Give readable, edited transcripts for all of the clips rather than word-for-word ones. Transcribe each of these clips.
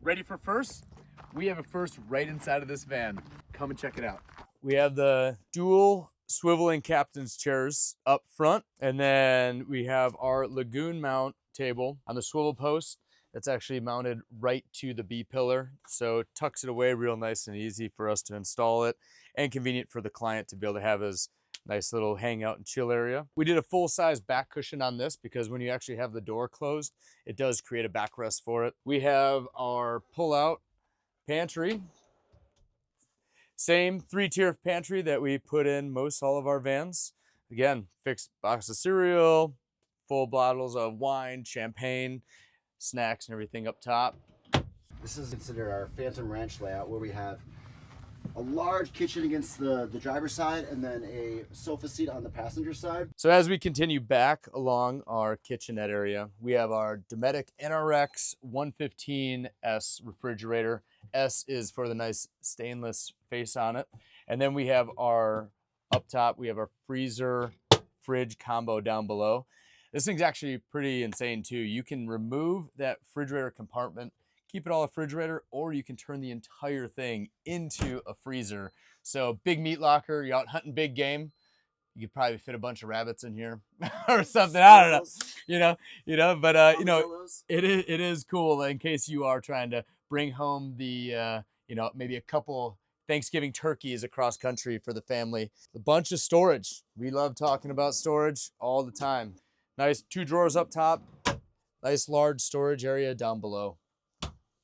Ready for first? We have a first right inside of this van. Come and check it out. We have the dual swiveling captain's chairs up front, and then we have our lagoon mount table on the swivel post that's actually mounted right to the B pillar, so it tucks it away real nice and easy for us to install it, and convenient for the client to be able to have his nice little hangout and chill area. We did a full-size back cushion on this because when you actually have the door closed, it does create a backrest for it. We have our pull-out pantry. Same 3-tier pantry that we put in most all of our vans. Again, fixed box of cereal, full bottles of wine, champagne, snacks and everything up top. This is considered our Phantom Ranch layout, where we have a large kitchen against the driver's side and then a sofa seat on the passenger side. So as we continue back along our kitchenette area, we have our Dometic NRX 115S refrigerator. S is for the nice stainless face on it. And then we have our, up top, we have our freezer fridge combo down below. This thing's actually pretty insane too. You can remove that refrigerator compartment, keep it all a refrigerator, or you can turn the entire thing into a freezer. So big meat locker, you're out hunting big game, you could probably fit a bunch of rabbits in here or something. I don't know, but it is cool in case you are trying to bring home the, maybe a couple Thanksgiving turkeys across country for the family. A bunch of storage. We love talking about storage all the time. Nice 2 drawers up top, nice large storage area down below.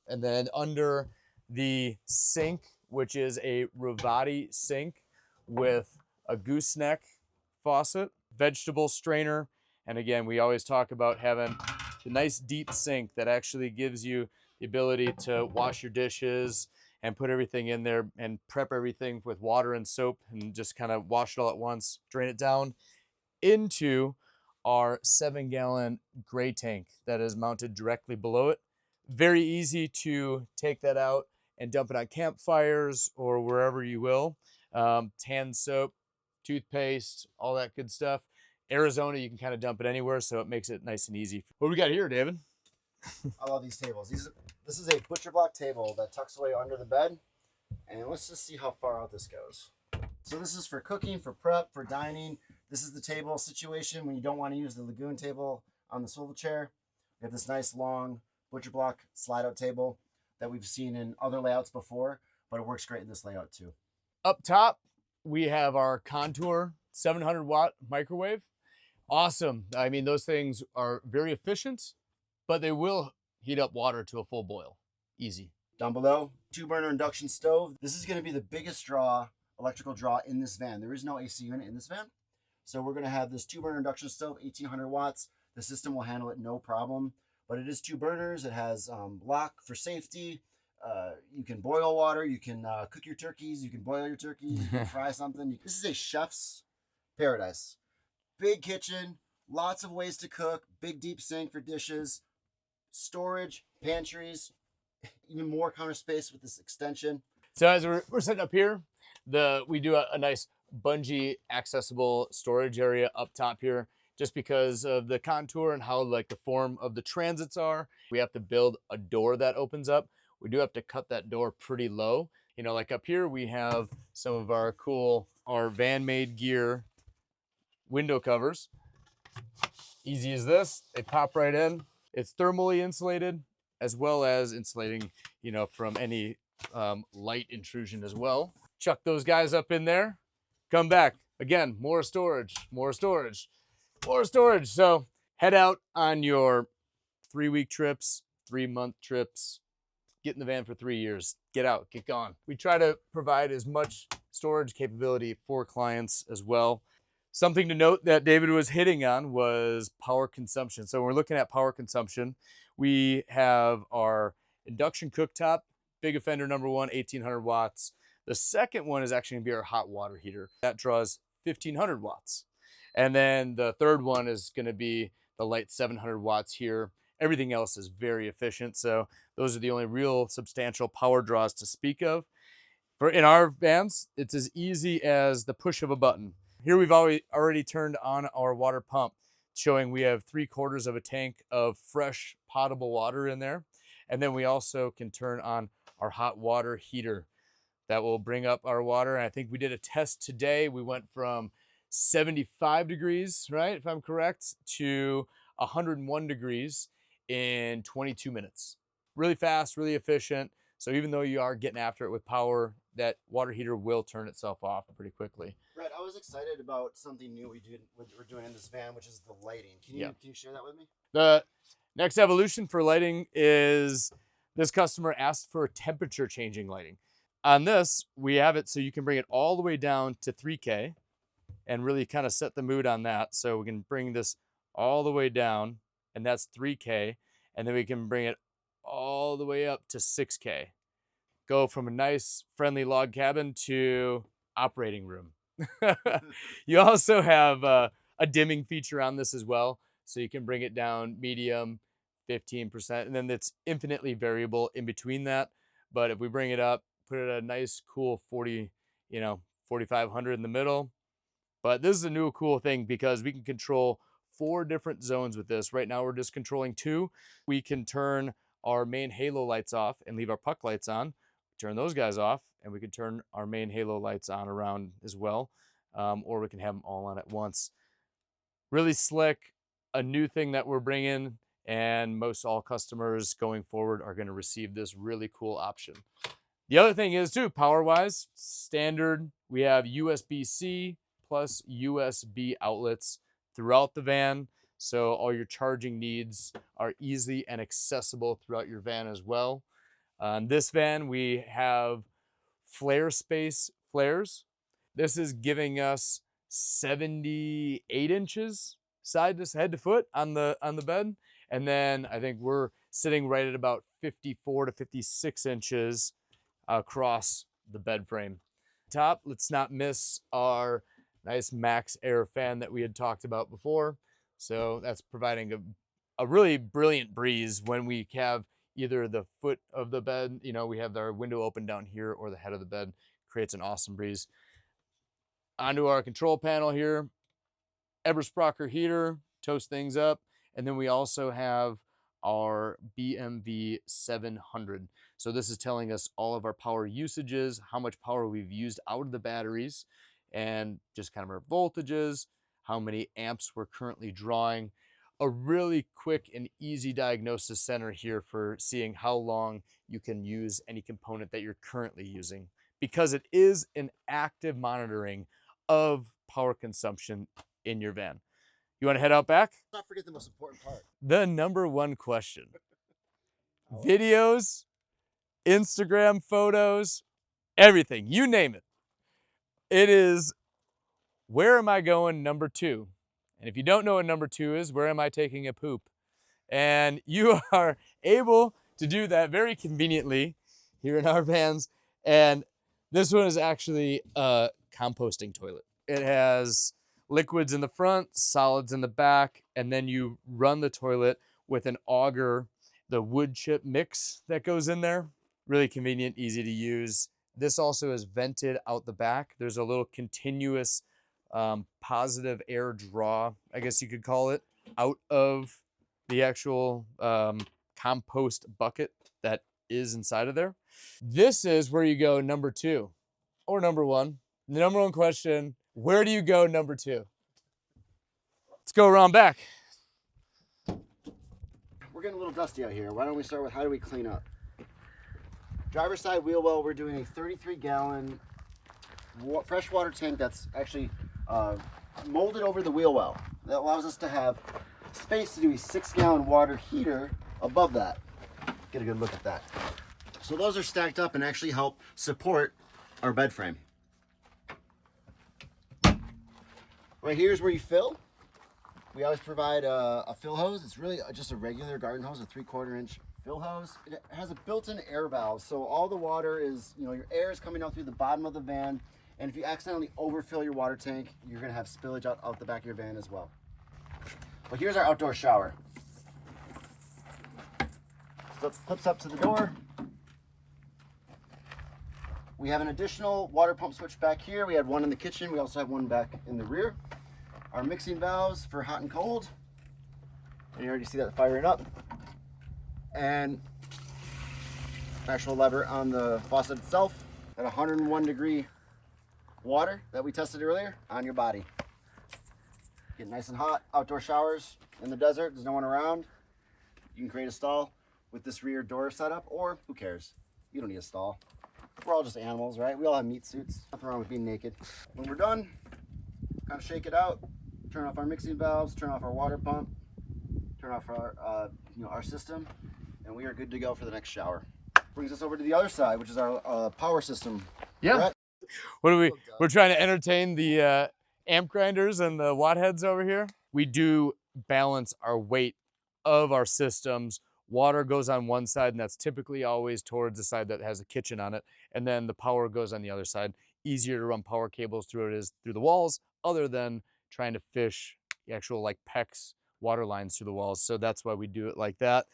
And then under the sink, which is a Rivati sink with a gooseneck faucet, vegetable strainer. And again, we always talk about having the nice deep sink that actually gives you the ability to wash your dishes and put everything in there and prep everything with water and soap and just kind of wash it all at once, drain it down into our 7-gallon gray tank that is mounted directly below it. Very easy to take that out and dump it on campfires or wherever you will. Hand soap, toothpaste, all that good stuff. Arizona, you can kind of dump it anywhere, so it makes it nice and easy. What do we got here, David? I love these tables. This is a butcher block table that tucks away under the bed. And let's just see how far out this goes. So this is for cooking, for prep, for dining. This is the table situation when you don't want to use the lagoon table on the swivel chair. We have this nice long butcher block slide out table that we've seen in other layouts before, but it works great in this layout too. Up top, we have our Contour 700-watt microwave. Awesome. I mean, those things are very efficient, but they will heat up water to a full boil. Easy. Down below, 2-burner induction stove. This is going to be the biggest electrical draw in this van. There is no AC unit in this van. So we're going to have this 2-burner induction stove, 1800 watts. The system will handle it no problem. But it is 2 burners. It has lock for safety. You can boil water. You can cook your turkeys. You can boil your turkeys. You can fry something. This is a chef's paradise. Big kitchen, lots of ways to cook, big deep sink for dishes, storage, pantries, even more counter space with this extension. So as we're setting up here, we do a nice bungee accessible storage area up top here. Just because of the contour and how like the form of the transits are, we have to build a door that opens up. We do have to cut that door pretty low. You know, like up here, we have some of our van made gear window covers. Easy as this, they pop right in. It's thermally insulated as well as insulating, from any light intrusion as well. Chuck those guys up in there, come back. Again, more storage, more storage. More storage. So head out on your 3-week trips, 3-month trips, get in the van for 3 years, get out, get gone. We try to provide as much storage capability for clients as well. Something to note that David was hitting on was power consumption. So when we're looking at power consumption, we have our induction cooktop, big offender number 1, 1800 watts. The second one is actually gonna be our hot water heater. That draws 1500 watts. And then the third one is going to be the light 700 watts here. Everything else is very efficient. So those are the only real substantial power draws to speak of. In our vans, it's as easy as the push of a button. Here we've already turned on our water pump, showing we have 3/4 of a tank of fresh potable water in there. And then we also can turn on our hot water heater that will bring up our water. And I think we did a test today. We went from 75 degrees, right, if I'm correct, to 101 degrees in 22 minutes. Really fast, really efficient. So even though you are getting after it with power, that water heater will turn itself off pretty quickly. Brett, I was excited about something new we're doing in this van, which is the lighting. Can you share that with me? The next evolution for lighting is this customer asked for temperature changing lighting. On this, we have it so you can bring it all the way down to 3K and really kind of set the mood on that. So we can bring this all the way down, and that's 3K, and then we can bring it all the way up to 6K. Go from a nice friendly log cabin to operating room. You also have a dimming feature on this as well. So you can bring it down medium, 15%, and then it's infinitely variable in between that. But if we bring it up, put it at a nice cool 4,500 in the middle. But this is a new cool thing because we can control 4 different zones with this. Right now we're just controlling 2. We can turn our main halo lights off and leave our puck lights on, turn those guys off, and we can turn our main halo lights on around as well. Or we can have them all on at once. Really slick, a new thing that we're bringing, and most all customers going forward are going to receive this really cool option. The other thing is too, power-wise, standard, we have USB-C plus USB outlets throughout the van. So all your charging needs are easy and accessible throughout your van as well. On this van, we have flare space flares. This is giving us 78 inches head to foot on the bed. And then I think we're sitting right at about 54 to 56 inches across the bed frame. Top, let's not miss our nice max air fan that we had talked about before. So that's providing a really brilliant breeze when we have either the foot of the bed, we have our window open down here, or the head of the bed. Creates an awesome breeze. Onto our control panel here, Ebersprocher heater, toast things up. And then we also have our BMV 700. So this is telling us all of our power usages, how much power we've used out of the batteries, and just kind of our voltages, how many amps we're currently drawing. A really quick and easy diagnosis center here for seeing how long you can use any component that you're currently using, because it is an active monitoring of power consumption in your van. You want to head out back? Let's not forget the most important part. The number one question. Videos, Instagram photos, everything, you name it. It is, where am I going number 2? And if you don't know what number 2 is, where am I taking a poop? And you are able to do that very conveniently here in our vans. And this one is actually a composting toilet. It has liquids in the front, solids in the back, and then you run the toilet with an auger, the wood chip mix that goes in there. Really convenient, easy to use. This also is vented out the back. There's a little continuous positive air draw, I guess you could call it, out of the actual compost bucket that is inside of there. This is where you go number 2 or number 1. The number 1 question, where do you go number 2? Let's go around back. We're getting a little dusty out here. Why don't we start with how do we clean up? Driver's side wheel well, we're doing a 33-gallon freshwater tank that's actually molded over the wheel well. That allows us to have space to do a 6-gallon water heater above that. Get a good look at that. So those are stacked up and actually help support our bed frame. Right here is where you fill. We always provide a fill hose. It's really just a regular garden hose, a 3/4 inch fill hose. It has a built-in air valve, so all the water is, your air is coming out through the bottom of the van. And if you accidentally overfill your water tank, you're gonna have spillage out the back of your van as well. But here's our outdoor shower. So it clips up to the door. We have an additional water pump switch back here. We had one in the kitchen. We also have one back in the rear. Our mixing valves for hot and cold. And you already see that firing up. And actual lever on the faucet itself. At 101 degree water that we tested earlier on your body. Get nice and hot. Outdoor showers in the desert, there's no one around. You can create a stall with this rear door setup, or who cares? You don't need a stall. We're all just animals, right? We all have meat suits. Nothing wrong with being naked. When we're done, kind of shake it out, turn off our mixing valves, turn off our water pump, turn off our our system, and we are good to go for the next shower. Brings us over to the other side, which is our power system. Yeah. Brett? What are we? We're trying to entertain the amp grinders and the watt heads over here. We do balance our weight of our systems. Water goes on one side, and that's typically always towards the side that has a kitchen on it. And then the power goes on the other side. Easier to run power cables through it is through the walls, other than trying to fish the actual like PEX water lines through the walls. So that's why we do it like that.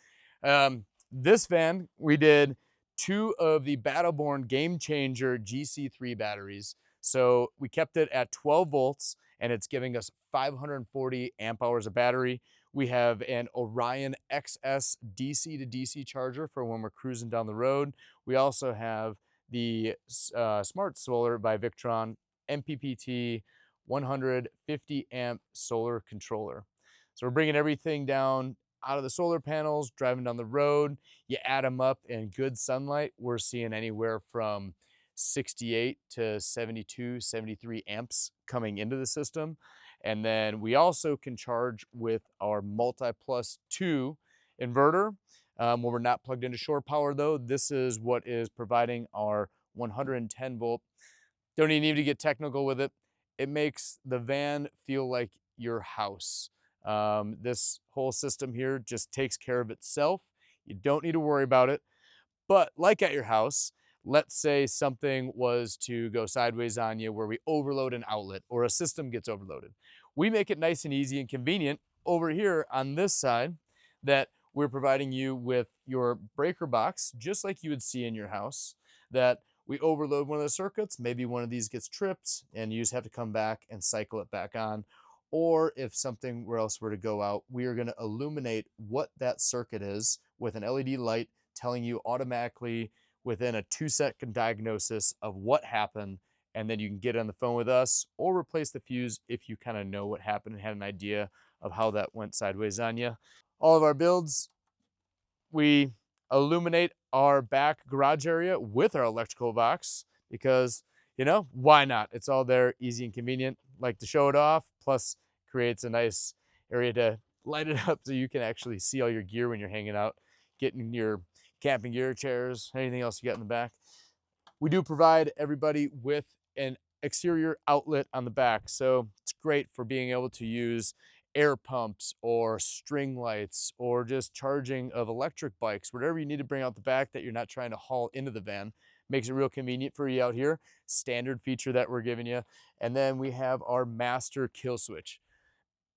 This van, we did 2 of the Battleborn Game Changer GC3 batteries. So we kept it at 12 volts, and it's giving us 540 amp hours of battery. We have an Orion XS DC to DC charger for when we're cruising down the road. We also have the SmartSolar by Victron MPPT 150 amp solar controller. So we're bringing everything down out of the solar panels, driving down the road. You add them up in good sunlight, we're seeing anywhere from 68 to 72, 73 amps coming into the system. And then we also can charge with our MultiPlus 2 inverter. When we're not plugged into shore power though, this is what is providing our 110 volt. Don't even need to get technical with it. It makes the van feel like your house. This whole system here just takes care of itself. You don't need to worry about it. But like at your house, let's say something was to go sideways on you where we overload an outlet or a system gets overloaded. We make it nice and easy and convenient over here on this side that we're providing you with your breaker box, just like you would see in your house, that we overload one of the circuits, maybe one of these gets tripped and you just have to come back and cycle it back on. Or if something else were to go out, we are going to illuminate what that circuit is with an LED light telling you automatically within a 2-second diagnosis of what happened, and then you can get on the phone with us or replace the fuse if you kind of know what happened and had an idea of how that went sideways on you. All of our builds, we illuminate our back garage area with our electrical box because, you know, why not? It's all there, easy and convenient. Like to show it off, plus creates a nice area to light it up so you can actually see all your gear when you're hanging out, getting your camping gear, chairs, anything else you got in the back. We do provide everybody with an exterior outlet on the back, so it's great for being able to use air pumps or string lights or just charging of electric bikes, whatever you need to bring out the back that you're not trying to haul into the van. Makes it real convenient for you out here. Standard feature that we're giving you. And then we have our master kill switch,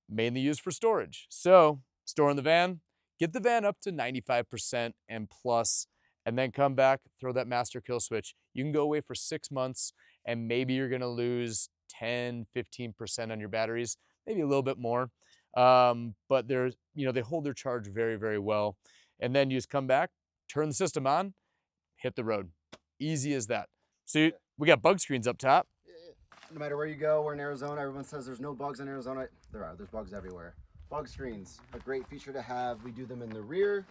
mainly used for storage. So store in the van, get the van up to 95% and plus, and then come back, throw that master kill switch. You can go away for 6 months and maybe you're gonna lose 10, 15% on your batteries, maybe a little bit more. But there's, you know, they hold their charge very, very well. And then you just come back, turn the system on, hit the road. Easy as that. So we got bug screens up top. No matter where you go, we're in Arizona. Everyone says there's no bugs in Arizona. There are. There's bugs everywhere. Bug screens, a great feature to have. We do them in the rear.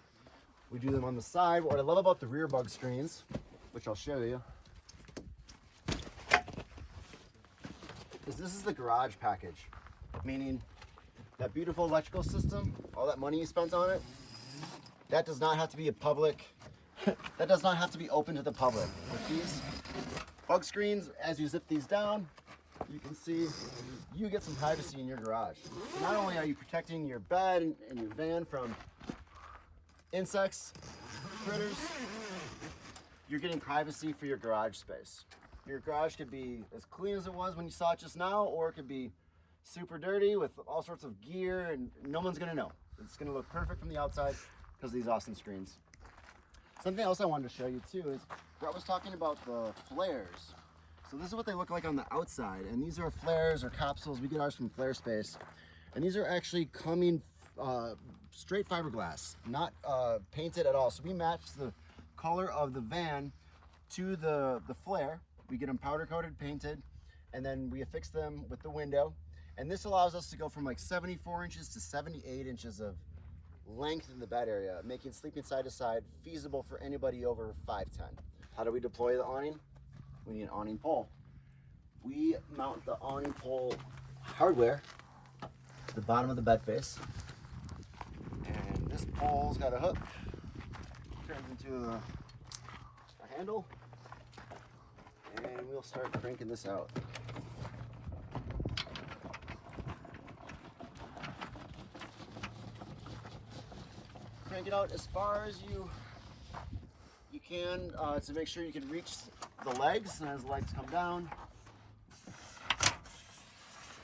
We do them on the side. What I love about the rear bug screens, which I'll show you, is this is the garage package. Meaning that beautiful electrical system, all that money you spent on it, that does not have to be a public, that does not have to be open to the public. With these bug screens, as you zip these down, you can see you get some privacy in your garage. So not only are you protecting your bed and your van from insects, critters, you're getting privacy for your garage space. Your garage could be as clean as it was when you saw it just now, or it could be super dirty with all sorts of gear and no one's gonna know. It's gonna look perfect from the outside because of these awesome screens. Something else I wanted to show you too is Brett was talking about the flares. So this is what they look like on the outside, and these are flares or capsules. We get ours from Flare Space, and these are actually coming straight fiberglass, not painted at all. So we match the color of the van to the flare. We get them powder coated, painted, and then we affix them with the window. And this allows us to go from like 74 inches to 78 inches of length in the bed area, making sleeping side to side feasible for anybody over 5'10". How do we deploy the awning? We need an awning pole. We mount the awning pole hardware to the bottom of the bed face. And this pole's got a hook, turns into a handle, and we'll start cranking this out. Crank it out as far as you can to make sure you can reach the legs, and as the legs come down,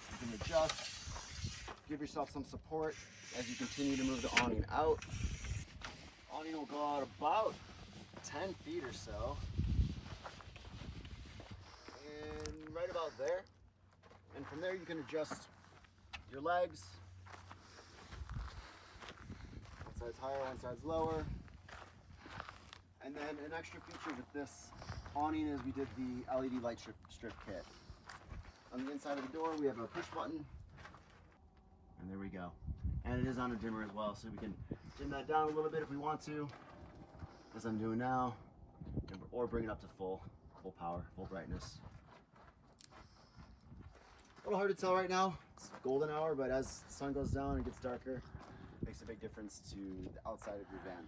you can adjust, give yourself some support as you continue to move the awning out. Awning will go out about 10 feet or so, and right about there. And from there you can adjust your legs. One side's higher, one side's lower. And then an extra feature with this awning is we did the LED light strip kit. On the inside of the door we have a push button, and there we go. And it is on a dimmer as well, so we can dim that down a little bit if we want to, as I'm doing now, or bring it up to full power, full brightness. A little hard to tell right now, it's golden hour, but as the sun goes down and it gets darker, it makes a big difference to the outside of your van.